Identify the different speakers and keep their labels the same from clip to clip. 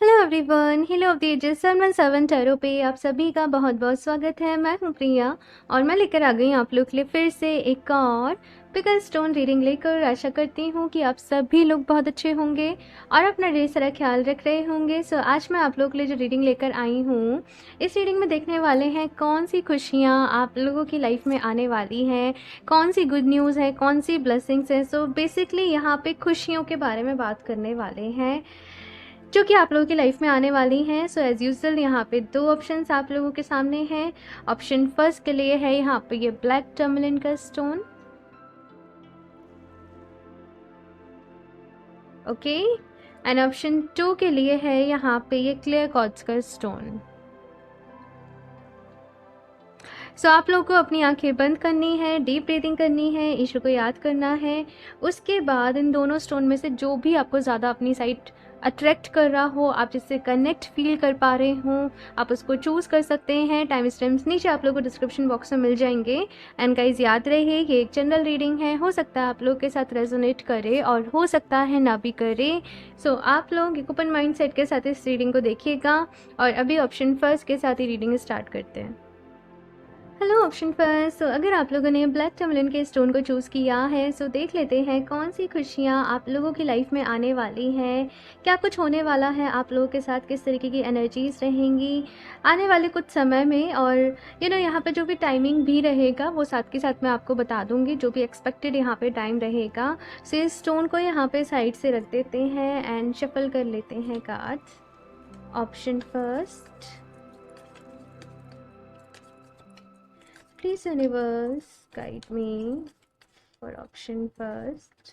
Speaker 1: Hello everyone, hello of the ages 717 tarot पे आप सभी का बहुत बहुत स्वागत है। मैं हूं प्रिया और मैं लेकर आ गई आप लोग के लिए फिर से एक और पिकल स्टोन रीडिंग लेकर। आशा करती हूं कि आप सभी लोग बहुत अच्छे होंगे और अपना ढेर सारा ख्याल रख रहे होंगे। सो आज मैं आप लोग के लिए जो रीडिंग लेकर आई हूं, इस रीडिंग में देखने वाले हैं कौन सी खुशियाँ आप लोगों की लाइफ में आने वाली हैं, कौन सी गुड न्यूज़ है, कौन सी ब्लेसिंग्स है। सो बेसिकली यहाँ पे खुशियों के बारे में बात करने वाले हैं जो कि आप लोगों की लाइफ में आने वाली हैं। सो एज़ यूजुअल यहाँ पे दो ऑप्शंस आप लोगों के सामने हैं। ऑप्शन फर्स्ट के लिए है यहाँ पे ये ब्लैक टर्मलिन का stone, okay, and option two के लिए है यहाँ पे ये क्लियर क्वार्ट्ज का स्टोन। सो आप लोगों को अपनी आंखें बंद करनी है, डीप ब्रीदिंग करनी है, ईश्वर को याद करना है। उसके बाद इन दोनों स्टोन में से जो भी आपको ज़्यादा अपनी साइड अट्रैक्ट कर रहा हो, आप जिससे कनेक्ट फील कर पा रहे हो, आप उसको चूज़ कर सकते हैं। टाइम स्टैम्प्स नीचे आप लोगों को डिस्क्रिप्शन बॉक्स में मिल जाएंगे। एंड गाइस याद रहे ये एक जनरल रीडिंग है, हो सकता है आप लोग के साथ रेजोनेट करे और हो सकता है ना भी करे। सो आप लोग एक ओपन माइंड सेट के साथ इस रीडिंग को देखिएगा। और अभी ऑप्शन फर्स्ट के साथ ही रीडिंग स्टार्ट करते हैं। Hello option first. सो अगर आप लोगों ने ब्लैक टर्मलिन के स्टोन को चूज़ किया है, सो देख लेते हैं कौन सी खुशियाँ आप लोगों की लाइफ में आने वाली हैं, क्या कुछ होने वाला है आप लोगों के साथ, किस तरीके की एनर्जीज रहेंगी आने वाले कुछ समय में। और यहाँ पे जो भी टाइमिंग भी रहेगा वो साथ के साथ मैं आपको बता दूंगी, जो भी एक्सपेक्टेड यहाँ पे टाइम रहेगा। सो इस स्टोन को यहाँ पे साइड से रख देते हैं एंड शफल कर लेते हैं cards. Option first, please universe guide me for option first.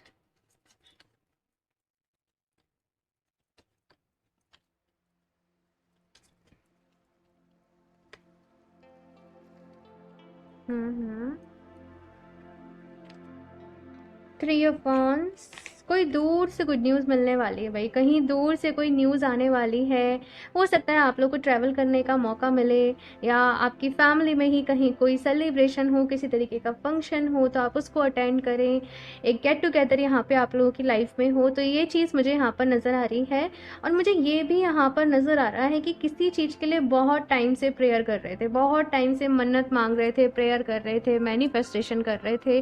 Speaker 1: Three of wands. कोई दूर से गुड न्यूज़ मिलने वाली है भाई, कहीं दूर से कोई न्यूज़ आने वाली है। हो सकता है आप लोग को ट्रैवल करने का मौका मिले, या आपकी फैमिली में ही कहीं कोई सेलिब्रेशन हो, किसी तरीके का फंक्शन हो तो आप उसको अटेंड करें, एक गेट टुगेदर यहाँ पे आप लोगों की लाइफ में हो। तो ये चीज़ मुझे यहाँ पर नज़र आ रही है। और मुझे ये भी यहाँ पर नज़र आ रहा है कि किसी चीज़ के लिए बहुत टाइम से प्रेयर कर रहे थे, बहुत टाइम से मन्नत मांग रहे थे, प्रेयर कर रहे थे, मैनिफेस्टेशन कर रहे थे।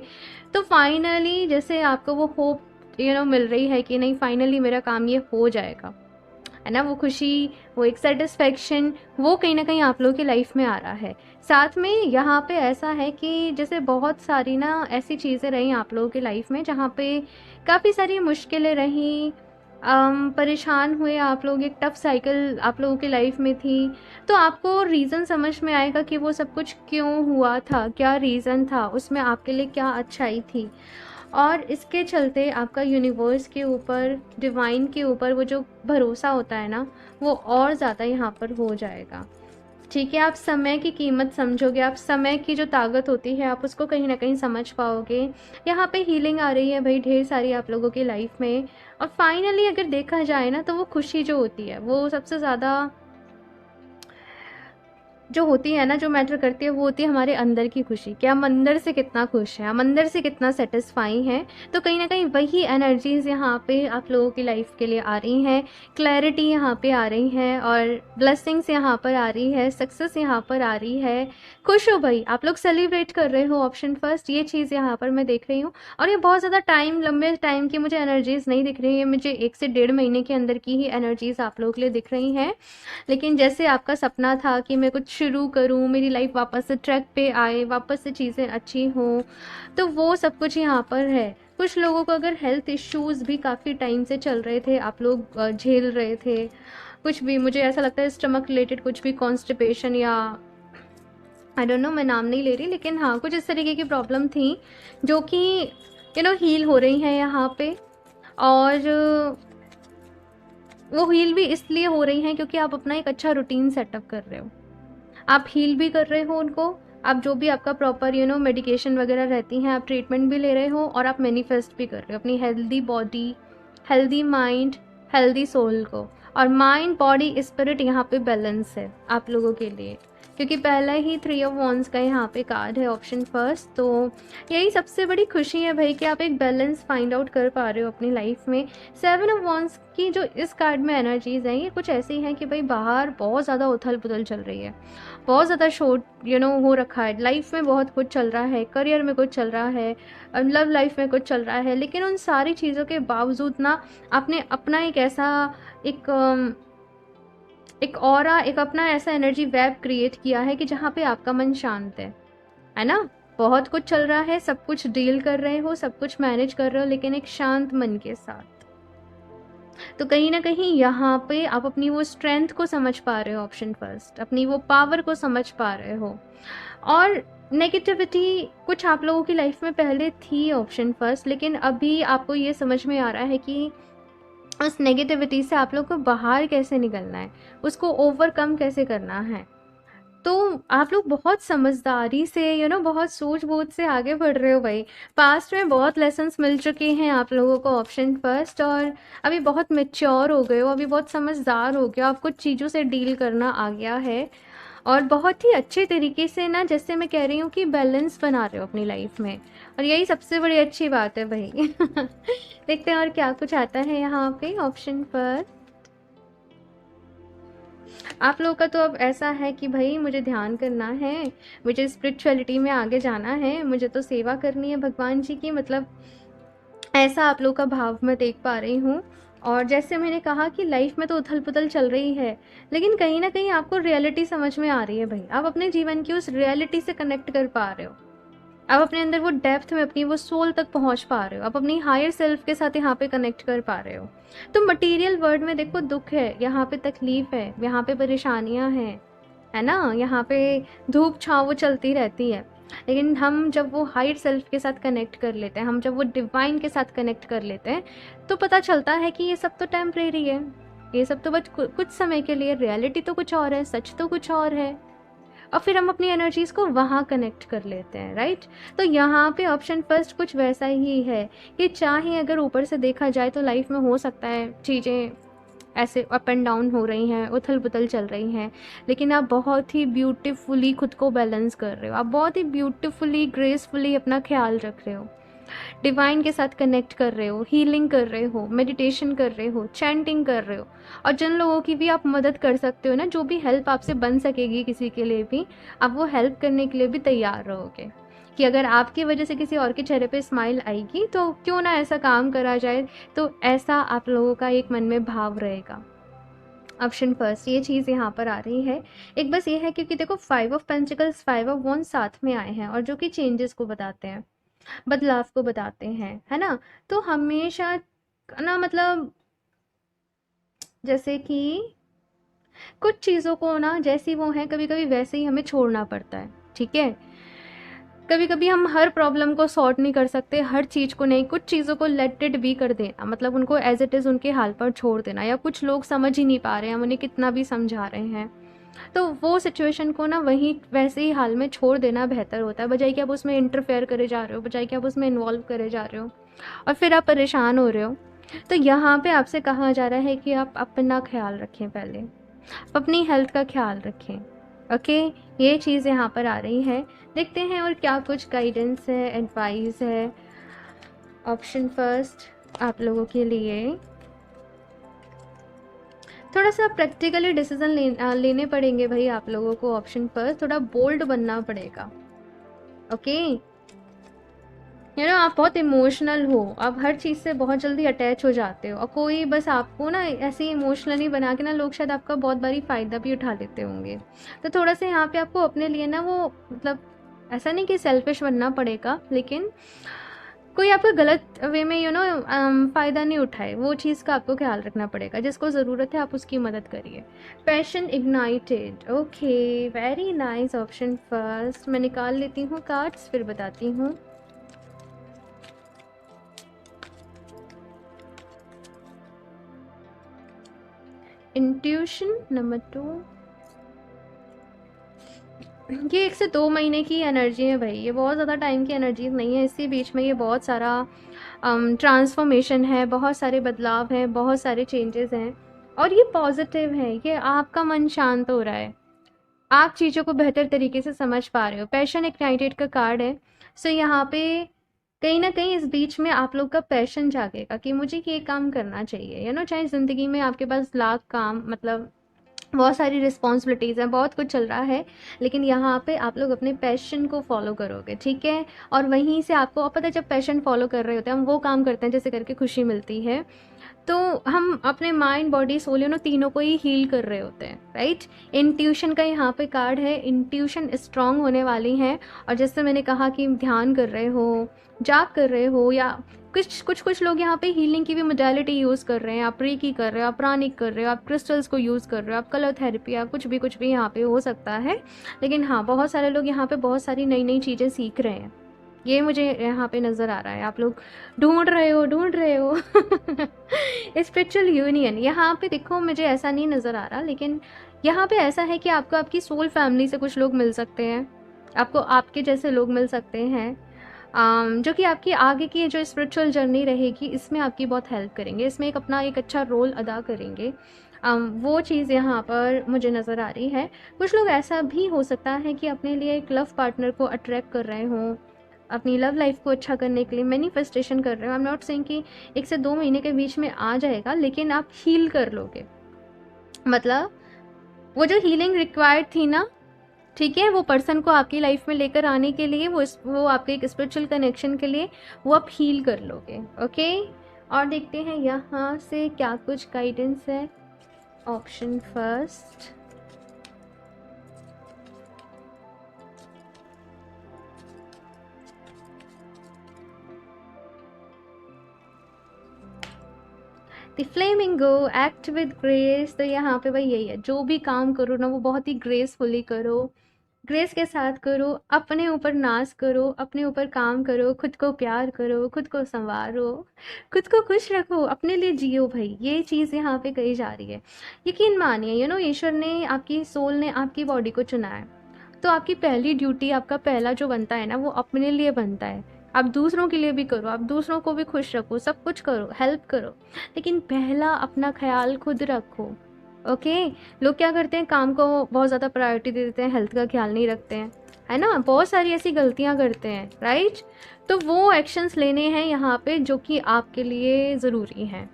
Speaker 1: तो फाइनली जैसे आपको वो होप मिल रही है कि नहीं, फाइनली मेरा काम ये हो जाएगा, है ना। वो खुशी, वो एक सेटिस्फेक्शन, वो कहीं ना कहीं आप लोगों की लाइफ में आ रहा है। साथ में यहाँ पे ऐसा है कि जैसे बहुत सारी ना ऐसी चीज़ें रही आप लोगों की लाइफ में जहाँ पे काफ़ी सारी मुश्किलें रहीं, परेशान हुए आप लोग, एक टफ साइकिल आप लोगों की लाइफ में थी। तो आपको रीज़न समझ में आएगा कि वो सब कुछ क्यों हुआ था, क्या रीज़न था, उसमें आपके लिए क्या अच्छाई थी। और इसके चलते आपका यूनिवर्स के ऊपर, डिवाइन के ऊपर वो जो भरोसा होता है ना, वो और ज़्यादा यहाँ पर हो जाएगा। ठीक है, आप समय की कीमत समझोगे, आप समय की जो ताकत होती है आप उसको कहीं ना कहीं समझ पाओगे। यहाँ पे हीलिंग आ रही है भाई ढेर सारी आप लोगों की लाइफ में। और फाइनली अगर देखा जाए ना, तो वो खुशी जो होती है वो सबसे ज़्यादा जो होती है ना, जो मैटर करती है, वो होती है हमारे अंदर की खुशी, कि हम अंदर से कितना खुश हैं, हम अंदर से कितना सेटिस्फाई हैं। तो कहीं ना कहीं वही एनर्जीज यहाँ पे आप लोगों की लाइफ के लिए आ रही हैं, क्लैरिटी यहाँ पे आ रही है, और ब्लेसिंग्स यहाँ पर आ रही है, सक्सेस यहाँ पर आ रही है। खुश हो भाई, आप लोग सेलिब्रेट कर रहे हो। ऑप्शन फर्स्ट, ये चीज़ यहाँ पर मैं देख रही हूँ। और ये बहुत ज़्यादा टाइम, लंबे टाइम की मुझे एनर्जीज नहीं दिख रही है, मुझे 1 से 1.5 महीने के अंदर की ही एनर्जीज आप लोगों के लिए दिख रही हैं। लेकिन जैसे आपका सपना था कि मैं कुछ शुरू करूँ, मेरी लाइफ वापस से ट्रैक पे आए, वापस से चीज़ें अच्छी हों, तो वो सब कुछ यहाँ पर है। कुछ लोगों को अगर हेल्थ इश्यूज़ भी काफ़ी टाइम से चल रहे थे, आप लोग झेल रहे थे, कुछ भी, मुझे ऐसा लगता है स्टमक रिलेटेड कुछ भी, कॉन्स्टिपेशन या आई डोंट नो, मैं नाम नहीं ले रही, लेकिन हाँ कुछ इस तरीके की प्रॉब्लम थी जो कि हील हो रही हैं यहाँ पे। और वो हील भी इसलिए हो रही हैं क्योंकि आप अपना एक अच्छा रूटीन सेटअप कर रहे हो, आप हील भी कर रहे हो उनको, आप जो भी आपका प्रॉपर मेडिकेशन वगैरह रहती हैं, आप ट्रीटमेंट भी ले रहे हो, और आप मैनिफेस्ट भी कर रहे हो अपनी healthy body, healthy mind, healthy soul को। और माइंड, बॉडी, स्पिरिट यहाँ पे बैलेंस है आप लोगों के लिए। क्योंकि पहला ही 3 ऑफ वॉन्ड्स का यहाँ पे कार्ड है ऑप्शन फर्स्ट। तो यही सबसे बड़ी खुशी है भाई कि आप एक बैलेंस फाइंड आउट कर पा रहे हो अपनी लाइफ में। 7 ऑफ वॉन्ड्स की जो इस कार्ड में एनर्जीज हैं ये कुछ ऐसी हैं कि भाई बाहर बहुत ज़्यादा उथल पुथल चल रही है, बहुत ज़्यादा शोर हो रखा है, लाइफ में बहुत कुछ चल रहा है, करियर में कुछ चल रहा है, लव लाइफ में कुछ चल रहा है, लेकिन उन सारी चीज़ों के बावजूद ना आपने अपना एक ऐसा एक ऑरा, एक अपना ऐसा एनर्जी वेब क्रिएट किया है कि जहाँ पे आपका मन शांत है ना। बहुत कुछ चल रहा है, सब कुछ डील कर रहे हो, सब कुछ मैनेज कर रहे हो, लेकिन एक शांत मन के साथ। तो कहीं ना कहीं यहाँ पे आप अपनी वो स्ट्रेंथ को समझ पा रहे हो ऑप्शन फर्स्ट, अपनी वो पावर को समझ पा रहे हो। और नेगेटिविटी कुछ आप लोगों की लाइफ में पहले थी ऑप्शन फर्स्ट, लेकिन अभी आपको ये समझ में आ रहा है कि उस नेगेटिविटी से आप लोग को बाहर कैसे निकलना है, उसको ओवरकम कैसे करना है। तो आप लोग बहुत समझदारी से बहुत सूझबूझ से आगे बढ़ रहे हो भाई। पास्ट में बहुत लेसन्स मिल चुके हैं आप लोगों को ऑप्शन फर्स्ट, और अभी बहुत मैच्योर हो गए हो, अभी बहुत समझदार हो गए हो, आपको चीज़ों से डील करना आ गया है और बहुत ही अच्छे तरीके से ना, जैसे मैं कह रही हूँ कि बैलेंस बना रहे हो अपनी लाइफ में, और यही सबसे बड़ी अच्छी बात है भाई। देखते हैं और क्या कुछ आता है यहाँ पे ऑप्शन पर। आप लोगों का तो अब ऐसा है कि भाई मुझे ध्यान करना है, मुझे स्पिरिचुअलिटी में आगे जाना है, मुझे तो सेवा करनी है भगवान जी की, मतलब ऐसा आप लोग का भाव मैं देख पा रही हूँ। और जैसे मैंने कहा कि लाइफ में तो उथल पुथल चल रही है, लेकिन कहीं ना कहीं आपको रियलिटी समझ में आ रही है भाई, आप अपने जीवन की उस रियलिटी से कनेक्ट कर पा रहे हो, आप अपने अंदर वो डेप्थ में अपनी वो सोल तक पहुंच पा रहे हो, आप अपनी हायर सेल्फ के साथ यहाँ पे कनेक्ट कर पा रहे हो। तो मटेरियल वर्ल्ड में देखो दुख है, यहाँ पे तकलीफ है, यहाँ पे परेशानियाँ हैं, है ना, यहाँ पे धूप छाँव वो चलती रहती है। लेकिन हम जब वो हायर सेल्फ के साथ कनेक्ट कर लेते हैं, हम जब वो डिवाइन के साथ कनेक्ट कर लेते हैं, तो पता चलता है कि ये सब तो टेम्परेरी है, ये सब तो बस कुछ समय के लिए, रियलिटी तो कुछ और है, सच तो कुछ और है। और फिर हम अपनी एनर्जीज को वहाँ कनेक्ट कर लेते हैं, राइट। तो यहाँ पे ऑप्शन फर्स्ट कुछ वैसा ही है कि चाहे अगर ऊपर से देखा जाए तो लाइफ में हो सकता है चीज़ें ऐसे अप एंड डाउन हो रही हैं, उथल पुथल चल रही हैं, लेकिन आप बहुत ही ब्यूटीफुली खुद को बैलेंस कर रहे हो, आप बहुत ही ब्यूटीफुली ग्रेसफुली अपना ख्याल रख रहे हो, डिवाइन के साथ कनेक्ट कर रहे हो, हीलिंग कर रहे हो, मेडिटेशन कर रहे हो, चैंटिंग कर रहे हो। और जिन लोगों की भी आप मदद कर सकते हो ना, जो भी हेल्प आपसे बन सकेगी किसी के लिए भी, आप वो हेल्प करने के लिए भी तैयार रहोगे कि अगर आपकी वजह से किसी और के चेहरे पे स्माइल आएगी तो क्यों ना ऐसा काम करा जाए। तो ऐसा आप लोगों का एक मन में भाव रहेगा। ऑप्शन फर्स्ट ये चीज़ यहाँ पर आ रही है। एक बस ये है क्योंकि देखो 5 ऑफ पेंटिकल्स 5 ऑफ वॉन्ड्स साथ में आए हैं और जो कि चेंजेस को बताते हैं, बदलाव को बताते हैं, है ना। तो हमेशा ना, मतलब जैसे कि कुछ चीज़ों को ना जैसी वो हैं कभी कभी वैसे ही हमें छोड़ना पड़ता है, ठीक है। कभी कभी हम हर प्रॉब्लम को सॉर्ट नहीं कर सकते, हर चीज़ को नहीं, कुछ चीज़ों को लेट इट भी कर देना, मतलब उनको एज इट इज़ उनके हाल पर छोड़ देना। या कुछ लोग समझ ही नहीं पा रहे हैं, हम उन्हें कितना भी समझा रहे हैं, तो वो सिचुएशन को ना वहीं वैसे ही हाल में छोड़ देना बेहतर होता है, बजाय कि आप उसमें इंटरफेयर करे जा रहे हो, बजाय कि आप उसमें इन्वॉल्व करे जा रहे हो और फिर आप परेशान हो रहे हो। तो यहाँ पे आपसे कहा जा रहा है कि आप अपना ख्याल रखें, पहले अपनी हेल्थ का ख्याल रखें, ओके। ये चीज़ यहाँ पर आ रही है। देखते हैं और क्या कुछ गाइडेंस है, एडवाइस है ऑप्शन फर्स्ट आप लोगों के लिए। थोड़ा सा प्रैक्टिकली डिसीजन लेने पड़ेंगे भाई आप लोगों को ऑप्शन पर, थोड़ा बोल्ड बनना पड़ेगा, ओके। आप बहुत इमोशनल हो, आप हर चीज़ से बहुत जल्दी अटैच हो जाते हो, और कोई बस आपको ना ऐसे इमोशनली बना के ना, लोग शायद आपका बहुत बारी फ़ायदा भी उठा लेते होंगे। तो थोड़ा सा यहाँ पे आपको अपने लिए ना वो, मतलब ऐसा नहीं कि सेल्फिश बनना पड़ेगा, लेकिन कोई आपका गलत वे में फ़ायदा नहीं उठाए, वो चीज़ का आपको ख्याल रखना पड़ेगा। जिसको ज़रूरत है आप उसकी मदद करिए। Passion ignited, okay, very nice option first. मैं निकाल लेती हूँ कार्ड्स, फिर बताती हूँ। इंट्यूशन नंबर 2, ये 1 से 2 महीने की एनर्जी है भाई, ये बहुत ज़्यादा टाइम की एनर्जी नहीं है। इसी बीच में ये बहुत सारा ट्रांसफॉर्मेशन है, बहुत सारे बदलाव हैं, बहुत सारे चेंजेस हैं, और ये पॉजिटिव है, ये आपका मन शांत हो रहा है, आप चीज़ों को बेहतर तरीके से समझ पा रहे हो। पैशन इग्नाइटेड का कार्ड है। सो यहाँ पे कहीं ना कहीं इस बीच में आप लोग का पैशन जागेगा कि मुझे ये काम करना चाहिए, चाहे ज़िंदगी में आपके पास लाख काम, मतलब बहुत सारी रिस्पॉन्सिबिलिटीज़ हैं, बहुत कुछ चल रहा है, लेकिन यहाँ पे आप लोग अपने पैशन को फॉलो करोगे, ठीक है। और वहीं से आपको पता है, जब पैशन फॉलो कर रहे होते हैं, हम वो काम करते हैं जैसे करके खुशी मिलती है, तो हम अपने माइंड बॉडी सोल तीनों को ही हील कर रहे होते हैं, राइट। इंट्यूशन का यहाँ पे कार्ड है, इंट्यूशन स्ट्रांग होने वाली है। और जैसे मैंने कहा कि ध्यान कर रहे हो, जाप कर रहे हो, या कुछ लोग यहाँ पे हीलिंग की भी मोडालिटी यूज़ कर रहे हैं। आप रेकी कर रहे हो, आप प्राणिक कर रहे हो, आप क्रिस्टल्स को यूज़ कर रहे हो, आप कलर थेरेपी, या कुछ भी यहाँ पे हो सकता है। लेकिन हाँ, बहुत सारे लोग यहाँ पे बहुत सारी नई नई चीज़ें सीख रहे हैं, ये मुझे यहाँ पे नज़र आ रहा है। आप लोग ढूंढ रहे हो स्पिरिचुअल यूनियन यहाँ पे देखो, मुझे ऐसा नहीं नज़र आ रहा, लेकिन यहाँ पे ऐसा है कि आपको आपकी सोल फैमिली से कुछ लोग मिल सकते हैं, आपको आपके जैसे लोग मिल सकते हैं, जो कि आपकी आगे की जो स्पिरिचुअल जर्नी रहेगी इसमें आपकी बहुत हेल्प करेंगे, इसमें एक अच्छा रोल अदा करेंगे। वो चीज़ यहाँ पर मुझे नज़र आ रही है। कुछ लोग ऐसा भी हो सकता है कि अपने लिए एक लव पार्टनर को अट्रैक्ट कर रहे हों, अपनी लव लाइफ को अच्छा करने के लिए मैनिफेस्टेशन कर रहे हो। आई एम नॉट सेइंग कि 1 से 2 महीने के बीच में आ जाएगा, लेकिन आप हील कर लोगे। मतलब वो जो हीलिंग रिक्वायर्ड थी ना, ठीक है, वो पर्सन को आपकी लाइफ में लेकर आने के लिए, वो आपके एक स्पिरिचुअल कनेक्शन के लिए, वो आप हील कर लोगे। ओके, और देखते हैं यहाँ से क्या कुछ गाइडेंस है। Option first, the flamingo, act with grace. तो यहाँ पे भाई यही है, जो भी काम करो ना वो बहुत ही ग्रेसफुली करो, ग्रेस के साथ करो, अपने ऊपर नाज करो, अपने ऊपर काम करो, खुद को प्यार करो, खुद को संवारो, खुद को खुश रखो, अपने लिए जियो भाई। ये चीज़ यहाँ पे कही जा रही है। यकीन मानिए, ईश्वर ने, आपकी सोल ने आपकी बॉडी को चुना है, तो आपकी पहली ड्यूटी, आपका पहला जो बनता है ना, वो अपने लिए बनता है। आप दूसरों के लिए भी करो, आप दूसरों को भी खुश रखो, सब कुछ करो, हेल्प करो, लेकिन पहला अपना ख्याल खुद रखो। ओके, लोग क्या करते हैं, काम को बहुत ज़्यादा प्रायोरिटी दे देते हैं, हेल्थ का ख्याल नहीं रखते हैं, है ना, बहुत सारी ऐसी गलतियां करते हैं, राइट। तो वो एक्शंस लेने हैं यहाँ पे जो कि आपके लिए ज़रूरी हैं,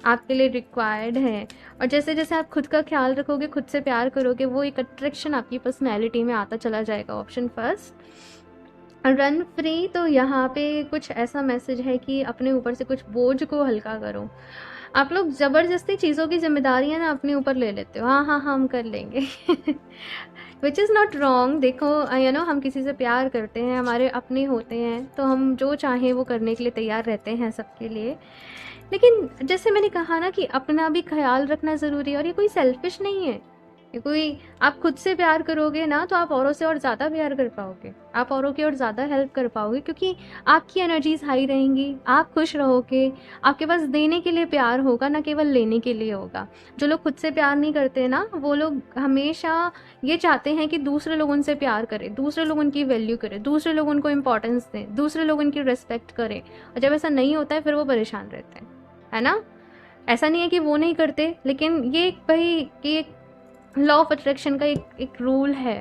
Speaker 1: आपके लिए रिक्वायर्ड है। और जैसे जैसे आप खुद का ख्याल रखोगे, खुद से प्यार करोगे, वो एक अट्रैक्शन आपकी पर्सनैलिटी में आता चला जाएगा। Option first, run free. तो यहाँ पे कुछ ऐसा मैसेज है कि अपने ऊपर से कुछ बोझ को हल्का करो। आप लोग ज़बरदस्ती चीज़ों की जिम्मेदारियाँ ना अपने ऊपर ले लेते हो, हाँ हाँ हम कर लेंगे विच इज़ नॉट रॉन्ग। देखो हम किसी से प्यार करते हैं, हमारे अपने होते हैं, तो हम जो चाहें वो करने के लिए तैयार रहते हैं सबके लिए। लेकिन जैसे मैंने कहा ना कि अपना भी ख्याल रखना ज़रूरी है, और ये कोई सेल्फिश नहीं है, ये कोई, आप खुद से प्यार करोगे ना तो आप औरों से और ज़्यादा प्यार कर पाओगे, आप औरों की और ज़्यादा हेल्प कर पाओगे, क्योंकि आपकी एनर्जीज हाई रहेंगी, आप खुश रहोगे, आपके पास देने के लिए प्यार होगा, ना केवल लेने के लिए होगा। जो लोग खुद से प्यार नहीं करते ना, वो लोग हमेशा ये चाहते हैं कि दूसरे लोग उनसे प्यार करें, दूसरे लोग उनकी वैल्यू करें, दूसरे लोग उनको इम्पोर्टेंस दें, दूसरे लोग उनकी रिस्पेक्ट करें। और जब ऐसा नहीं होता है फिर वो परेशान रहते हैं, है ना। ऐसा नहीं है कि वो नहीं करते, लेकिन ये भाई कि एक लॉ ऑफ अट्रैक्शन का एक रूल है।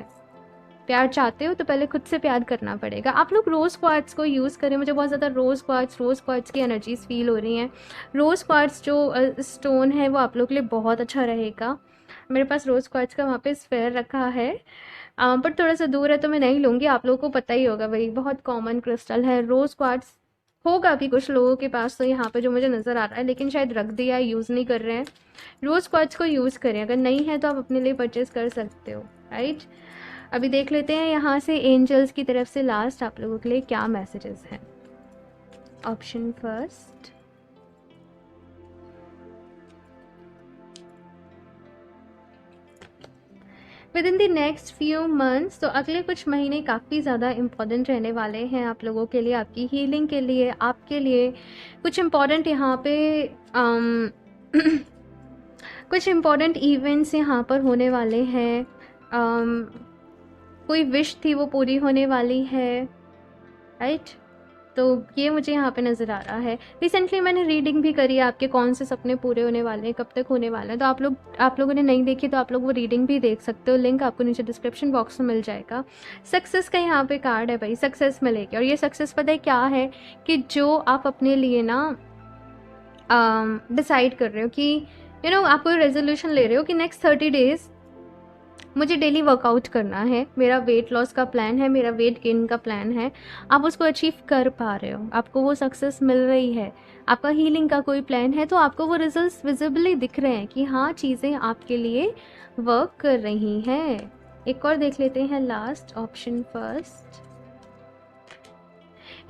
Speaker 1: प्यार चाहते हो तो पहले खुद से प्यार करना पड़ेगा। आप लोग रोज़ क्वार्ट्स को यूज़ करें, मुझे बहुत ज़्यादा रोज़ क्वार्ट्स की एनर्जीज फील हो रही हैं। रोज़ क्वार्ट्स जो स्टोन है वो आप लोग के लिए बहुत अच्छा रहेगा। मेरे पास रोज़ क्वार्ट्स का वहाँ पे स्फेयर रखा है, बट थोड़ा सा दूर है तो मैं नहीं लूँगी। आप लोगों को पता ही होगा भाई, बहुत कॉमन क्रिस्टल है रोज़ क्वार्ट्स। होगा भी कुछ लोगों के पास तो यहाँ पे जो मुझे नज़र आ रहा है, लेकिन शायद रख दिया है, यूज़ नहीं कर रहे हैं। रोज़ क्वार्ट्स को यूज़ करें, अगर नहीं है तो आप अपने लिए परचेज कर सकते हो, राइट। अभी देख लेते हैं यहाँ से एंजल्स की तरफ से लास्ट आप लोगों के लिए क्या मैसेजेस हैं। Option first, with in the next few months, तो अगले कुछ महीने काफ़ी ज़्यादा इम्पॉर्टेंट रहने वाले हैं आप लोगों के लिए, आपकी हीलिंग के लिए, आपके लिए। कुछ इम्पॉर्टेंट यहाँ पे कुछ इम्पॉर्टेंट इवेंट्स यहाँ पर होने वाले हैं। कोई विश थी वो पूरी होने वाली है, राइट। तो ये मुझे यहाँ पे नज़र आ रहा है। रिसेंटली मैंने रीडिंग भी करी है आपके कौन से सपने पूरे होने वाले हैं, कब तक होने वाले हैं। तो आप लोगों ने नहीं देखी तो आप लोग वो रीडिंग भी देख सकते हो, लिंक आपको नीचे डिस्क्रिप्शन बॉक्स में मिल जाएगा। सक्सेस का यहाँ पे कार्ड है भाई, सक्सेस मिलेगी। और ये सक्सेस पता है क्या है कि जो आप अपने लिए ना डिसाइड कर रहे हो कि आप कोई रेजोल्यूशन ले रहे हो कि नेक्स्ट 30 डेज़ मुझे डेली वर्कआउट करना है, मेरा वेट लॉस का प्लान है, मेरा वेट गेन का प्लान है, आप उसको अचीव कर पा रहे हो, आपको वो सक्सेस मिल रही है। आपका हीलिंग का कोई प्लान है तो आपको वो रिजल्ट्स विजिबली दिख रहे हैं कि हाँ चीज़ें आपके लिए वर्क कर रही हैं। एक और देख लेते हैं, last option first,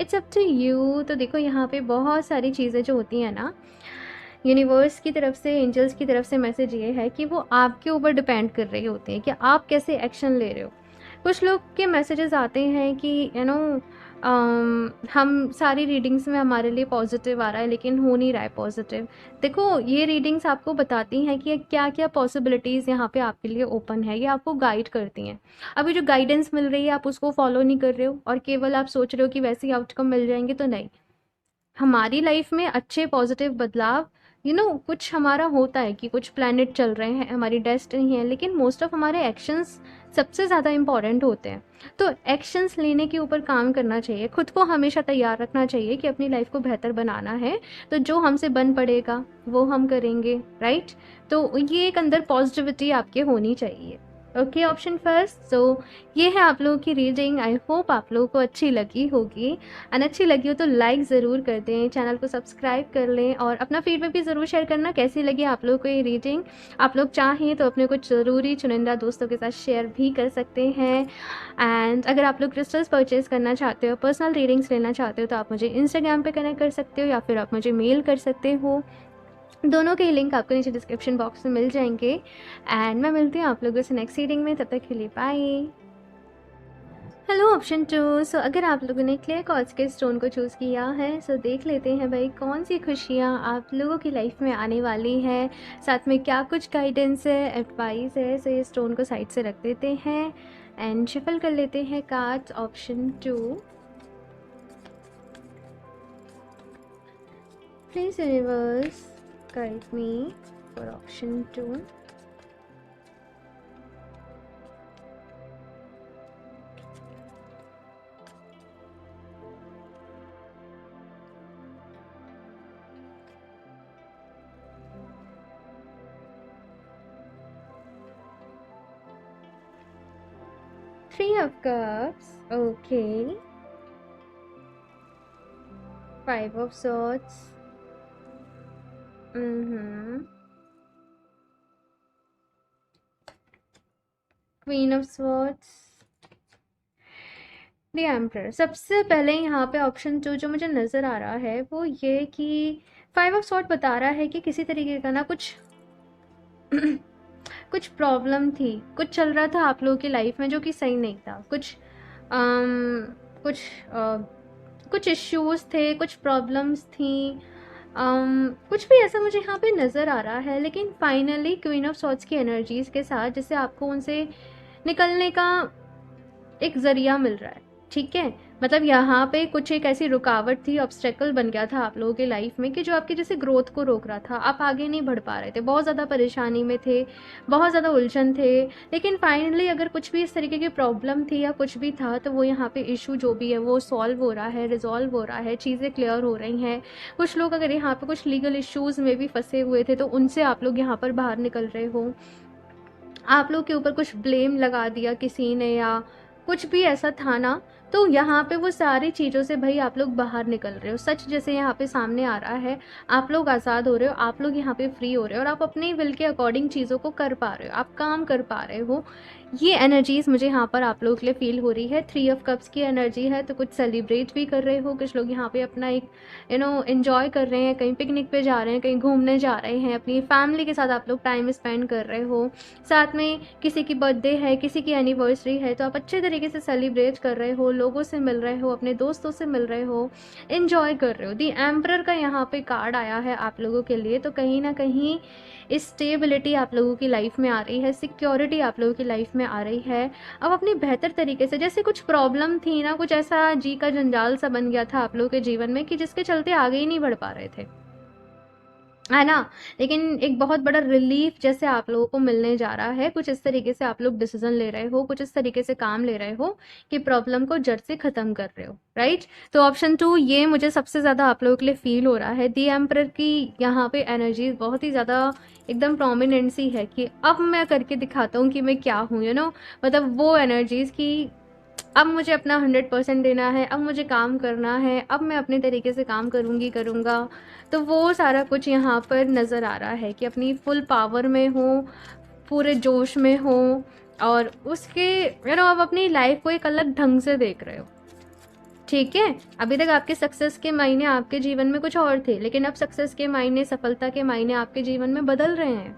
Speaker 1: it's up to you. तो देखो यहाँ पे बहुत सारी चीज़ें जो होती हैं ना, यूनिवर्स की तरफ से, एंजल्स की तरफ से मैसेज ये है कि वो आपके ऊपर डिपेंड कर रहे होते हैं कि आप कैसे एक्शन ले रहे हो। कुछ लोग के मैसेजेस आते हैं कि हम सारी रीडिंग्स में हमारे लिए पॉजिटिव आ रहा है लेकिन हो नहीं रहा है पॉजिटिव। देखो ये रीडिंग्स आपको बताती हैं कि क्या क्या पॉसिबिलिटीज़ यहाँ पे आपके लिए ओपन है, ये आपको गाइड करती हैं। अभी जो गाइडेंस मिल रही है आप उसको फॉलो नहीं कर रहे हो और केवल आप सोच रहे हो कि वैसे ही आउटकम मिल जाएंगे, तो नहीं। हमारी लाइफ में अच्छे पॉजिटिव बदलाव कुछ हमारा होता है कि कुछ प्लैनेट चल रहे हैं, हमारी डेस्टिनी है, लेकिन मोस्ट ऑफ हमारे एक्शंस सबसे ज़्यादा इम्पॉर्टेंट होते हैं। तो एक्शंस लेने के ऊपर काम करना चाहिए, खुद को हमेशा तैयार रखना चाहिए कि अपनी लाइफ को बेहतर बनाना है, तो जो हमसे बन पड़ेगा वो हम करेंगे, राइट। तो ये एक अंदर पॉजिटिविटी आपके होनी चाहिए। Okay, option first. सो ये है आप लोगों की रीडिंग। आई होप आप लोगों को अच्छी लगी होगी, एंड अच्छी लगी हो तो लाइक ज़रूर कर दें, चैनल को सब्सक्राइब कर लें और अपना फीडबैक भी ज़रूर शेयर करना कैसी लगी आप लोगों को ये रीडिंग। आप लोग चाहें तो अपने कुछ ज़रूरी चुनिंदा दोस्तों के साथ शेयर भी कर सकते हैं। एंड अगर आप लोग क्रिस्टल्स परचेज़ करना चाहते हो, पर्सनल रीडिंग्स लेना चाहते हो, तो आप मुझे इंस्टाग्राम पर कनेक्ट कर सकते हो या फिर आप मुझे मेल कर सकते हो। दोनों के लिंक आपको नीचे डिस्क्रिप्शन बॉक्स में मिल जाएंगे। एंड मैं मिलती हूँ आप लोगों से नेक्स्ट रीडिंग में, तब तक के लिए बाय। Hello option 2। सो अगर आप लोगों ने क्लियर कॉर्ड्स के स्टोन को चूज़ किया है, सो देख लेते हैं भाई कौन सी खुशियाँ आप लोगों की लाइफ में आने वाली हैं, साथ में क्या कुछ गाइडेंस है, एडवाइस है। सो ये स्टोन को साइड से रख देते हैं एंड शफल कर लेते हैं cards. Option 2, please universe guide me for option 2. Three of Cups. Okay. Five of Swords. Queen of swords, the emperor. सबसे पहले यहाँ पे ऑप्शन 2 जो मुझे नज़र आ रहा है वो ये कि 5 ऑफ स्वॉर्ड बता रहा है कि किसी तरीके का ना कुछ कुछ प्रॉब्लम थी, कुछ चल रहा था आप लोगों की लाइफ में जो कि सही नहीं था। कुछ इश्यूज थे, कुछ प्रॉब्लम्स थी, कुछ भी ऐसा मुझे यहाँ पे नज़र आ रहा है। लेकिन फाइनली क्वीन ऑफ सॉर्ड्स की एनर्जीज़ के साथ जैसे आपको उनसे निकलने का एक ज़रिया मिल रहा है, ठीक है। मतलब यहाँ पे कुछ एक ऐसी रुकावट थी, ऑब्स्टेकल बन गया था आप लोगों के लाइफ में कि जो आपकी जैसे ग्रोथ को रोक रहा था, आप आगे नहीं बढ़ पा रहे थे, बहुत ज़्यादा परेशानी में थे, बहुत ज़्यादा उलझन थे। लेकिन फाइनली अगर कुछ भी इस तरीके की प्रॉब्लम थी या कुछ भी था तो वो यहाँ पे इशू जो भी है वो सॉल्व हो रहा है, रिजॉल्व हो रहा है, चीज़ें क्लियर हो रही हैं। कुछ लोग अगर यहाँ पर कुछ लीगल इशूज़ में भी फंसे हुए थे तो उनसे आप लोग यहाँ पर बाहर निकल रहे हो। आप लोग के ऊपर कुछ ब्लेम लगा दिया किसी ने या कुछ भी ऐसा था ना, तो यहाँ पे वो सारी चीज़ों से भाई आप लोग बाहर निकल रहे हो। सच जैसे यहाँ पे सामने आ रहा है, आप लोग आज़ाद हो रहे हो, आप लोग यहाँ पे फ्री हो रहे हो और आप अपने विल के अकॉर्डिंग चीज़ों को कर पा रहे हो, आप काम कर पा रहे हो। ये एनर्जीज़ मुझे यहाँ पर आप लोगों के लिए फील हो रही है। 3 ऑफ कप्स की एनर्जी है, तो कुछ सेलिब्रेट भी कर रहे हो, कुछ लोग यहाँ पे अपना एक एंजॉय कर रहे हैं, कहीं पिकनिक पे जा रहे हैं, कहीं घूमने जा रहे हैं, अपनी फैमिली के साथ आप लोग टाइम स्पेंड कर रहे हो। साथ में किसी की बर्थडे है, किसी की एनिवर्सरी है, तो आप अच्छे तरीके से सेलिब्रेट कर रहे हो। लोगों से मिल रहे हो, अपने दोस्तों से मिल रहे हो, एंजॉय कर रहे हो। दी एम्परर का यहाँ पे कार्ड आया है आप लोगों के लिए, तो कहीं ना कहीं स्टेबिलिटी आप लोगों की लाइफ में आ रही है, सिक्योरिटी आप लोगों की लाइफ में आ रही है। अब अपनी बेहतर तरीके से, जैसे कुछ प्रॉब्लम थी ना, कुछ ऐसा जी का जंजाल सा बन गया था आप लोगों के जीवन में कि जिसके चलते आगे ही नहीं बढ़ पा रहे थे, है ना, लेकिन एक बहुत बड़ा रिलीफ जैसे आप लोगों को मिलने जा रहा है। कुछ इस तरीके से आप लोग डिसीजन ले रहे हो, कुछ इस तरीके से काम ले रहे हो कि प्रॉब्लम को जड़ से खत्म कर रहे हो, राइट। तो ऑप्शन 2 ये मुझे सबसे ज़्यादा आप लोगों के लिए फील हो रहा है। दी एम्परर की यहाँ पे एनर्जी बहुत ही ज़्यादा एकदम प्रोमिनेंट सी है कि अब मैं करके दिखाता हूँ कि मैं क्या हूँ, यू नो, मतलब वो एनर्जीज की अब मुझे अपना 100% देना है, अब मुझे काम करना है, अब मैं अपने तरीके से काम करूँगा। तो वो सारा कुछ यहाँ पर नज़र आ रहा है कि अपनी फुल पावर में हो, पूरे जोश में हो, और उसके यू नो अब अपनी लाइफ को एक अलग ढंग से देख रहे हो, ठीक है। अभी तक आपके सक्सेस के मायने आपके जीवन में कुछ और थे, लेकिन अब सक्सेस के मायने, सफलता के मायने आपके जीवन में बदल रहे हैं।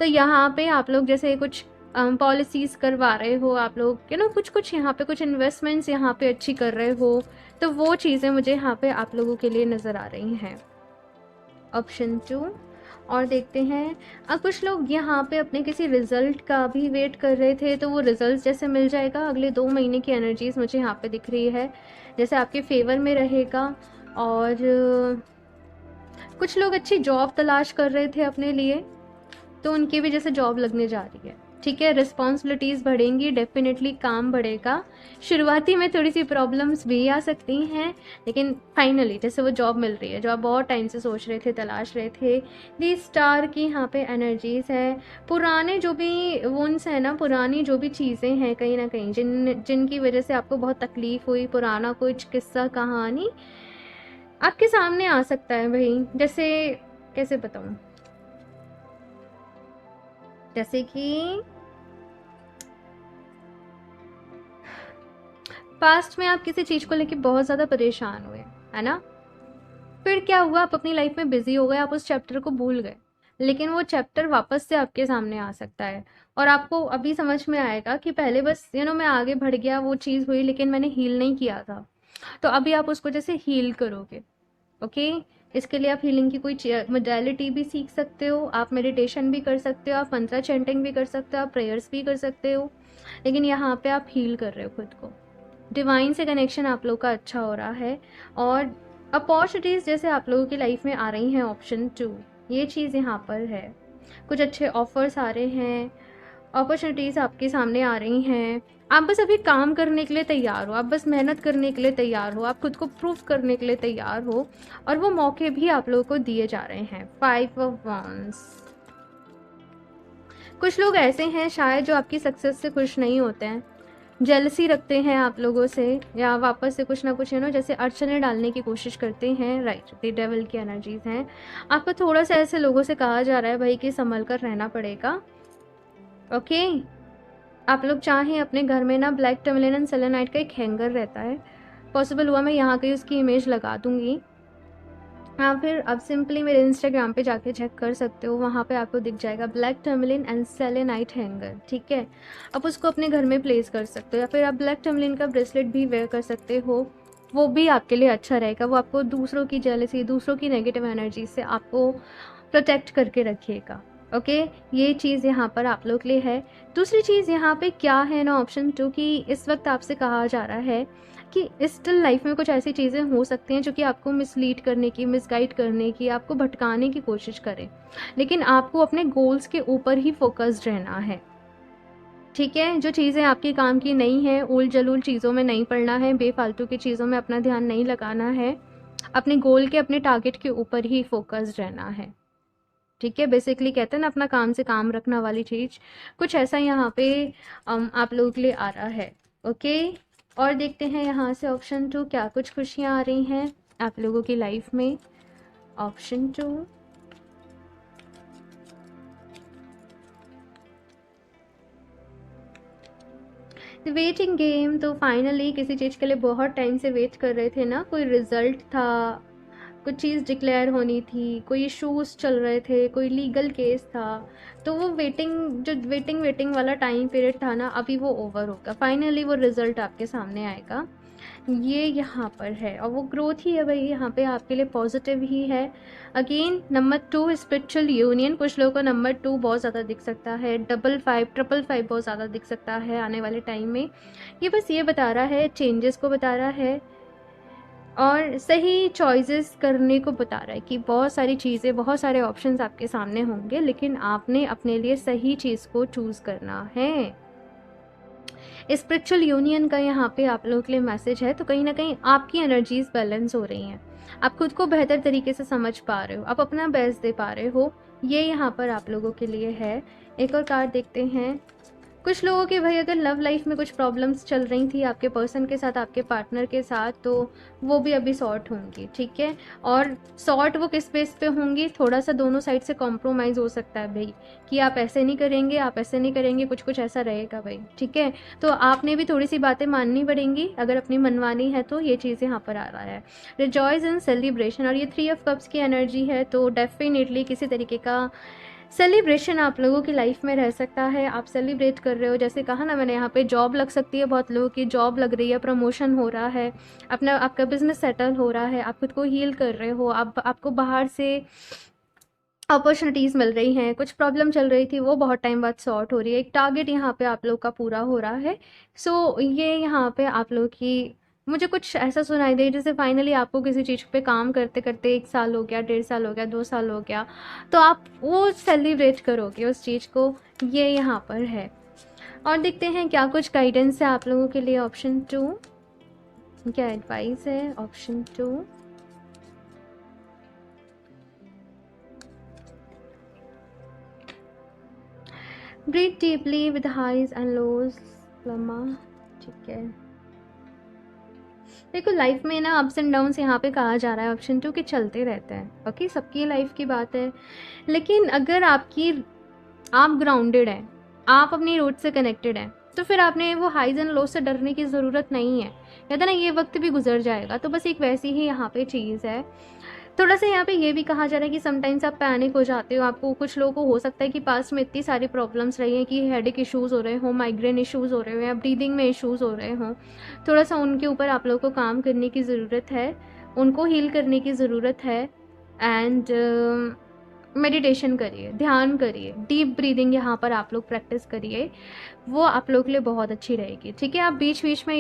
Speaker 1: तो यहाँ पे आप लोग जैसे कुछ पॉलिसीज करवा रहे हो, आप लोग यू नो कुछ यहाँ पे कुछ इन्वेस्टमेंट्स यहाँ पे अच्छी कर रहे हो, तो वो चीज़ें मुझे यहाँ पे आप लोगों के लिए नज़र आ रही हैं। ऑप्शन 2 और देखते हैं। अब कुछ लोग यहाँ पे अपने किसी रिजल्ट का भी वेट कर रहे थे, तो वो रिजल्ट जैसे मिल जाएगा। अगले 2 महीने की एनर्जीज मुझे यहाँ पे दिख रही है, जैसे आपके फेवर में रहेगा। और कुछ लोग अच्छी जॉब तलाश कर रहे थे अपने लिए, तो उनकी भी जैसे जॉब लगने जा रही है, ठीक है। रिस्पॉन्सिबिलिटीज़ बढ़ेंगी, डेफिनेटली काम बढ़ेगा। शुरुआती में थोड़ी सी प्रॉब्लम्स भी आ सकती हैं, लेकिन फाइनली जैसे वो जॉब मिल रही है जो आप बहुत टाइम से सोच रहे थे, तलाश रहे थे। दी स्टार की यहाँ पे एनर्जीज है। पुराने जो भी वुंस हैं ना, पुरानी जो भी चीज़ें हैं कहीं ना कहीं जिनकी वजह से आपको बहुत तकलीफ हुई, पुराना कुछ किस्सा कहानी आपके सामने आ सकता है भाई। जैसे कैसे बताऊँ, जैसे कि पास्ट में आप किसी चीज़ को लेके बहुत ज़्यादा परेशान हुए, है ना, फिर क्या हुआ, आप अपनी लाइफ में बिजी हो गए, आप उस चैप्टर को भूल गए, लेकिन वो चैप्टर वापस से आपके सामने आ सकता है, और आपको अभी समझ में आएगा कि पहले बस यू नो मैं आगे बढ़ गया, वो चीज़ हुई, लेकिन मैंने हील नहीं किया था। तो अभी आप उसको जैसे हील करोगे, ओके। इसके लिए आप हीलिंग की कोई मोडालिटी भी सीख सकते हो, आप मेडिटेशन भी कर सकते हो, आप मंत्रा चैंटिंग भी कर सकते हो, आप प्रेयर्स भी कर सकते हो, लेकिन यहाँ पे आप हील कर रहे हो खुद को। डिवाइन से कनेक्शन आप लोग का अच्छा हो रहा है, और अपॉर्चुनिटीज़ जैसे आप लोगों की लाइफ में आ रही हैं। ऑप्शन 2 ये चीज़ यहाँ पर है, कुछ अच्छे ऑफर्स आ रहे हैं, अपॉर्चुनिटीज़ आपके सामने आ रही हैं। आप बस अभी काम करने के लिए तैयार हो, आप बस मेहनत करने के लिए तैयार हो, आप खुद को प्रूव करने के लिए तैयार हो, और वो मौके भी आप लोगों को दिए जा रहे हैं। 5 ऑफ वांड्स। कुछ लोग ऐसे हैं शायद जो आपकी सक्सेस से खुश नहीं होते हैं, जेलसी रखते हैं आप लोगों से, या वापस से कुछ ना कुछ जैसे अड़चने डालने की कोशिश करते हैं, राइट। द डेविल की एनर्जीज हैं। आपको थोड़ा सा ऐसे लोगों से कहा जा रहा है भाई कि संभल कर रहना पड़ेगा, ओके। आप लोग चाहें अपने घर में ना ब्लैक टर्मलिन एंड सेलेनाइट का एक हैंगर रहता है, पॉसिबल हुआ मैं यहाँ कहीं उसकी इमेज लगा दूंगी, हाँ, फिर आप सिंपली मेरे इंस्टाग्राम पे जाके चेक कर सकते हो, वहाँ पे आपको दिख जाएगा black tourmaline and selenite hanger, ठीक है। आप उसको अपने घर में प्लेस कर सकते हो, या फिर आप ब्लैक टर्मलिन का ब्रेसलेट भी वेयर कर सकते हो, वो भी आपके लिए अच्छा रहेगा। वो आपको दूसरों की जेलसी, दूसरों की नेगेटिव एनर्जी से आपको प्रोटेक्ट करके रखिएगा, ओके। ये चीज़ यहाँ पर आप लोग के लिए है। दूसरी चीज़ यहाँ पे क्या है ना, ऑप्शन 2 कि इस वक्त आपसे कहा जा रहा है कि स्टिल लाइफ में कुछ ऐसी चीज़ें हो सकती हैं जो कि आपको मिसलीड करने की, मिसगाइड करने की, आपको भटकाने की कोशिश करें, लेकिन आपको अपने गोल्स के ऊपर ही फोकस्ड रहना है, ठीक है। जो चीज़ें आपके काम की नहीं है, उल जलूल चीज़ों में नहीं पड़ना है, बेफालतू की चीज़ों में अपना ध्यान नहीं लगाना है, अपने गोल के, अपने टारगेट के ऊपर ही फोकस्ड रहना है, ठीक है। बेसिकली कहते हैं ना अपना काम से काम रखना वाली चीज़, कुछ ऐसा यहाँ पे आप लोगों के लिए आ रहा है, ओके। और देखते हैं यहाँ से ऑप्शन 2 क्या कुछ खुशियाँ आ रही हैं आप लोगों की लाइफ में। Option 2 waiting game. तो फाइनली किसी चीज़ के लिए बहुत टाइम से वेट कर रहे थे ना, कोई रिजल्ट था, कुछ चीज़ डिक्लेयर होनी थी, कोई इश्यूज़ चल रहे थे, कोई लीगल केस था, तो वो वेटिंग वाला टाइम पीरियड था ना, अभी वो ओवर होगा। फाइनली वो रिज़ल्ट आपके सामने आएगा। ये यहाँ पर है और वो ग्रोथ ही है भाई, यहाँ पे आपके लिए पॉजिटिव ही है। अगेन नंबर 2 स्पिरिचुअल यूनियन, कुछ लोगों को नंबर 2 बहुत ज़्यादा दिख सकता है, 55 555 बहुत ज़्यादा दिख सकता है आने वाले टाइम में। ये बस ये बता रहा है, चेंजेस को बता रहा है और सही चॉइसेस करने को बता रहा है कि बहुत सारी चीज़ें, बहुत सारे ऑप्शंस आपके सामने होंगे, लेकिन आपने अपने लिए सही चीज़ को चूज़ करना है। स्पिरिचुअल यूनियन का यहाँ पे आप लोगों के लिए मैसेज है, तो कहीं ना कहीं आपकी एनर्जीज बैलेंस हो रही हैं, आप खुद को बेहतर तरीके से समझ पा रहे हो, आप अपना बेस्ट दे पा रहे हो, ये यहाँ पर आप लोगों के लिए है। एक और कार्ड देखते हैं। कुछ लोगों के भाई अगर लव लाइफ में कुछ प्रॉब्लम्स चल रही थी आपके पर्सन के साथ, आपके पार्टनर के साथ, तो वो भी अभी सॉर्ट होंगी, ठीक है। और सॉर्ट वो किस बेस पे होंगी, थोड़ा सा दोनों साइड से कॉम्प्रोमाइज़ हो सकता है भाई, कि आप ऐसे नहीं करेंगे, आप ऐसे नहीं करेंगे, कुछ कुछ ऐसा रहेगा भाई, ठीक है। तो आपने भी थोड़ी सी बातें माननी पड़ेंगी, अगर अपनी मनवानी है तो ये चीज़ यहाँ पर आ रहा है। रिजॉयस इन सेलिब्रेशन, और ये 3 ऑफ कप्स की एनर्जी है, तो डेफिनेटली किसी तरीके का सेलिब्रेशन आप लोगों की लाइफ में रह सकता है। आप सेलिब्रेट कर रहे हो, जैसे कहा ना मैंने, यहाँ पे जॉब लग सकती है, बहुत लोगों की जॉब लग रही है, प्रमोशन हो रहा है, आपका बिजनेस सेटल हो रहा है, आप खुद को हील कर रहे हो, आपको बाहर से अपॉर्चुनिटीज़ मिल रही हैं, कुछ प्रॉब्लम चल रही थी वो बहुत टाइम बाद सॉर्ट हो रही है, एक टारगेट यहाँ पे आप लोग का पूरा हो रहा है। सो ये यहाँ पे आप लोग की, मुझे कुछ ऐसा सुनाई दे जैसे फाइनली आपको किसी चीज़ पे काम करते करते 1 साल हो गया, 1.5 साल हो गया, 2 साल हो गया, तो आप वो सेलिब्रेट करोगे उस चीज़ को, ये यहाँ पर है। और देखते हैं क्या कुछ गाइडेंस है आप लोगों के लिए। ऑप्शन 2 क्या एडवाइस है, option 2। Breathe deeply with highs and lows लम्मा, ठीक है। देखो लाइफ में ना अप्स एंड डाउन्स यहाँ पे कहा जा रहा है ऑप्शन 2 कि चलते रहते हैं, ओके, सबकी लाइफ की बात है। लेकिन अगर आप ग्राउंडेड हैं, आप अपनी रूट से कनेक्टेड हैं, तो फिर आपने वो हाइज एंड लोज से डरने की ज़रूरत नहीं है। कहते हैं ना ये वक्त भी गुजर जाएगा, तो बस एक वैसी ही यहाँ पे चीज़ है। थोड़ा सा यहाँ पे ये भी कहा जा रहा है कि समटाइम्स आप पैनिक हो जाते हो, आपको, कुछ लोगों को हो सकता है कि पास्ट में इतनी सारी प्रॉब्लम्स रही हैं कि हेडेक इश्यूज़ हो रहे हों, माइग्रेन इश्यूज़ हो रहे हो, या ब्रीदिंग में इश्यूज़ हो रहे हों, थोड़ा सा उनके ऊपर आप लोगों को काम करने की ज़रूरत है, उनको हील करने की ज़रूरत है। एंड मेडिटेशन करिए, ध्यान करिए, डीप ब्रीदिंग यहाँ पर आप लोग प्रैक्टिस करिए, वो आप लोग के लिए बहुत अच्छी रहेगी, ठीक है। आप बीच बीच में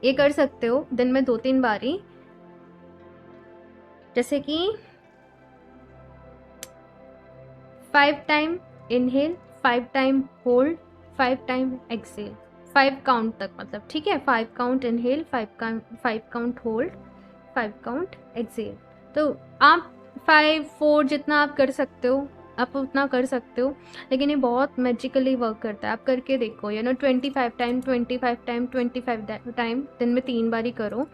Speaker 1: ये कर सकते हो दिन में 2-3 बारी, जैसे कि 5 time inhale, 5 time hold, 5 time exhale, 5 count तक, मतलब ठीक है, 5 count inhale, 5 count hold, 5 count exhale. तो आप 5-4 जितना आप कर सकते हो आप उतना कर सकते हो, लेकिन ये बहुत मैजिकली वर्क करता है। आप करके देखो, 25 टाइम 25 टाइम 25 टाइम दिन में 3 बारी करो,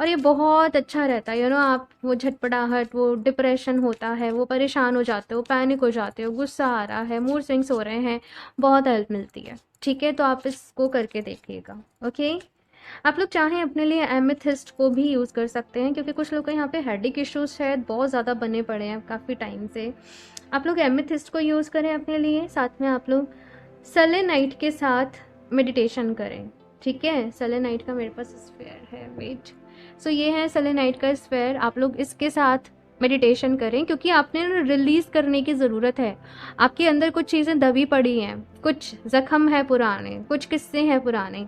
Speaker 1: और ये बहुत अच्छा रहता है। आप वो झटपटाहट, वो डिप्रेशन होता है, वो परेशान हो जाते हो, पैनिक हो जाते हो, गुस्सा आ रहा है, मूड स्विंग्स हो रहे हैं, बहुत हेल्प मिलती है, ठीक है। तो आप इसको करके देखिएगा, ओके। आप लोग चाहें अपने लिए एमेथिस्ट को भी यूज़ कर सकते हैं, क्योंकि कुछ लोग के यहाँ पे हेडेक इश्यूज शायद बहुत ज़्यादा बने पड़े हैं काफ़ी टाइम से। आप लोग एमेथिस्ट को यूज़ करें अपने लिए, साथ में आप लोग सेलेनाइट के साथ मेडिटेशन करें, ठीक है। सेलेनाइट का मेरे पास स्फेयर है, वेट, सो ये है सेलेनाइट का स्फेयर, आप लोग इसके साथ मेडिटेशन करें, क्योंकि आपने रिलीज़ करने की ज़रूरत है। आपके अंदर कुछ चीज़ें दबी पड़ी हैं, कुछ ज़ख्म है पुराने, कुछ किस्से हैं पुराने,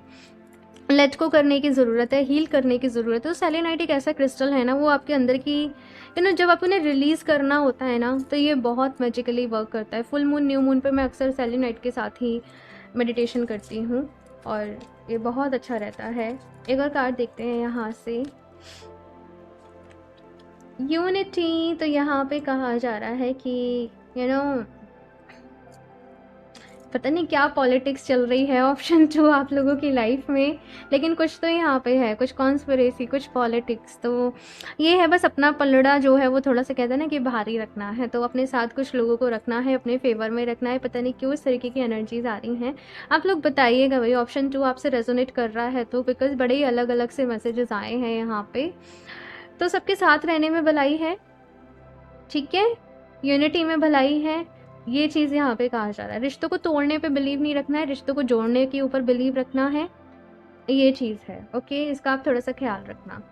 Speaker 1: लेट को करने की ज़रूरत है, हील करने की ज़रूरत है। तो सेलेनाइट एक ऐसा क्रिस्टल है ना, वो आपके अंदर की जब आप उन्हें रिलीज़ करना होता है ना, तो ये बहुत मैजिकली वर्क करता है। फुल मून, न्यू मून पर मैं अक्सर सेलेनाइट के साथ ही मेडिटेशन करती हूँ, और ये बहुत अच्छा रहता है। एक और कार्ड देखते हैं यहाँ से, यूनिटी। तो यहाँ पे कहा जा रहा है कि पता नहीं क्या पॉलिटिक्स चल रही है, ऑप्शन 2 आप लोगों की लाइफ में, लेकिन कुछ तो यहाँ पे है, कुछ कॉन्स्पिरेसी, कुछ पॉलिटिक्स। तो ये है, बस अपना पलड़ा जो है वो थोड़ा सा कहते हैं ना कि भारी रखना है, तो अपने साथ कुछ लोगों को रखना है, अपने फेवर में रखना है। पता नहीं क्यों इस तरीके की एनर्जीज आ रही हैं, आप लोग बताइएगा भाई ऑप्शन 2 आपसे रेजोनेट कर रहा है तो, बिकॉज बड़े ही अलग अलग से मैसेजेस आए हैं यहाँ पे। तो सबके साथ रहने में भलाई है, ठीक है, यूनिटी में भलाई है, ये चीज़ यहाँ पे कहा जा रहा है। रिश्तों को तोड़ने पे बिलीव नहीं रखना है, रिश्तों को जोड़ने के ऊपर बिलीव रखना है, ये चीज़ है। ओके, इसका आप थोड़ा सा ख्याल रखना।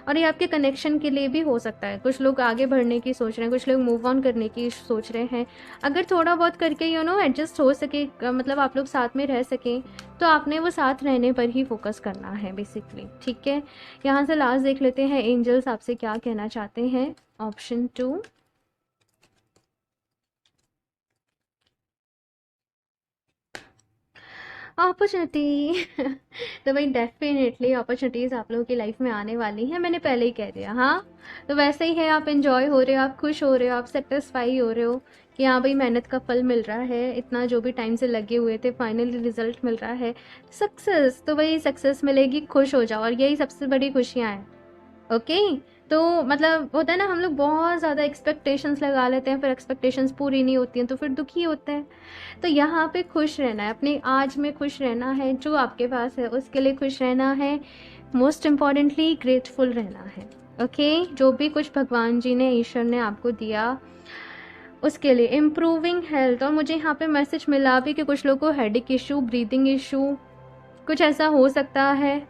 Speaker 1: और ये आपके कनेक्शन के लिए भी हो सकता है, कुछ लोग आगे बढ़ने की सोच रहे हैं, कुछ लोग मूव ऑन करने की सोच रहे हैं। अगर थोड़ा बहुत करके एडजस्ट हो सके, मतलब आप लोग साथ में रह सकें, तो आपने वो साथ रहने पर ही फोकस करना है बेसिकली, ठीक है। यहाँ से लास्ट देख लेते हैं एंजल्स आपसे क्या कहना चाहते हैं। Option 2, opportunity. तो भाई डेफिनेटली अपॉर्चुनिटीज़ आप लोगों की लाइफ में आने वाली हैं, मैंने पहले ही कह दिया। हाँ, तो वैसे ही है, आप एंजॉय हो रहे हो, आप खुश हो रहे हो, आप सेटिस्फाई हो रहे हो कि हाँ भाई मेहनत का फल मिल रहा है, इतना जो भी टाइम से लगे हुए थे फाइनली रिजल्ट मिल रहा है, सक्सेस। तो भाई सक्सेस मिलेगी, खुश हो जाओ, और यही सबसे बड़ी खुशियाँ हैं। ओके, तो मतलब होता है ना, हम लोग बहुत ज़्यादा एक्सपेक्टेशंस लगा लेते हैं, फिर एक्सपेक्टेशंस पूरी नहीं होती हैं तो फिर दुखी होते हैं। तो यहाँ पे खुश रहना है, अपने आज में खुश रहना है, जो आपके पास है उसके लिए खुश रहना है, मोस्ट इम्पॉर्टेंटली ग्रेटफुल रहना है। ओके, जो भी कुछ भगवान जी ने, ईश्वर ने आपको दिया उसके लिए। इम्प्रूविंग हेल्थ, और मुझे यहाँ पे मैसेज मिला भी कि कुछ लोगों को हेडेक इशू, ब्रीदिंग इशू, कुछ ऐसा हो सकता है।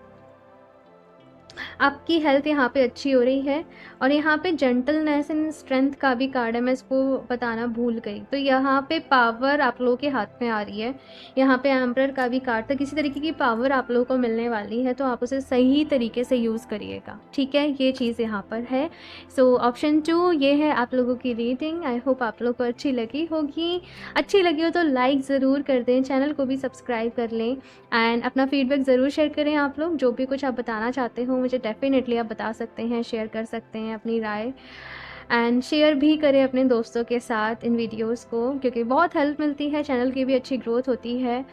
Speaker 1: आपकी हेल्थ यहाँ पे अच्छी हो रही है, और यहाँ पे जेंटलनेस एंड स्ट्रेंथ का भी कार्ड है, मैं इसको बताना भूल गई। तो यहाँ पे पावर आप लोगों के हाथ में आ रही है, यहाँ पे एम्परर का भी कार्ड था, किसी तरीके की पावर आप लोगों को मिलने वाली है, तो आप उसे सही तरीके से यूज़ करिएगा, ठीक है, ये चीज़ यहाँ पर है। सो ऑप्शन 2 ये है आप लोगों की रीडिंग। आई होप आप लोग को अच्छी लगी होगी, अच्छी लगी हो तो लाइक ज़रूर कर दें, चैनल को भी सब्सक्राइब कर लें, एंड अपना फीडबैक ज़रूर शेयर करें। आप लोग जो भी कुछ आप बताना चाहते हो मुझे डेफिनेटली आप बता सकते हैं, शेयर कर सकते हैं अपनी राय, एंड शेयर भी करें अपने दोस्तों के साथ इन वीडियोस को, क्योंकि बहुत हेल्प मिलती है, चैनल की भी अच्छी ग्रोथ होती है।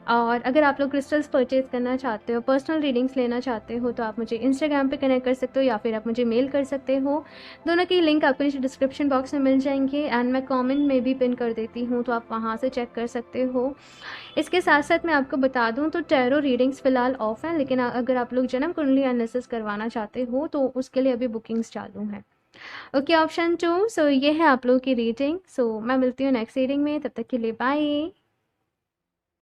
Speaker 1: और अगर आप लोग क्रिस्टल्स परचेज़ करना चाहते हो, पर्सनल रीडिंग्स लेना चाहते हो, तो आप मुझे इंस्टाग्राम पे कनेक्ट कर सकते हो, या फिर आप मुझे मेल कर सकते हो। दोनों की लिंक आपको नीचे डिस्क्रिप्शन बॉक्स में मिल जाएंगे, एंड मैं कमेंट में भी पिन कर देती हूँ, तो आप वहाँ से चेक कर सकते हो। इसके साथ साथ मैं आपको बता दूं तो टैरो रीडिंग्स फ़िलहाल ऑफ हैं, लेकिन अगर आप लोग जन्म कुंडली एनालिसिस करवाना चाहते हो तो उसके लिए अभी बुकिंग्स चालू हैं। ओके, ऑप्शन 2, सो ये है आप लोगों की रीडिंग। सो मैं मिलती हूँ नेक्स्ट रीडिंग में, तब तक के लिए बाय।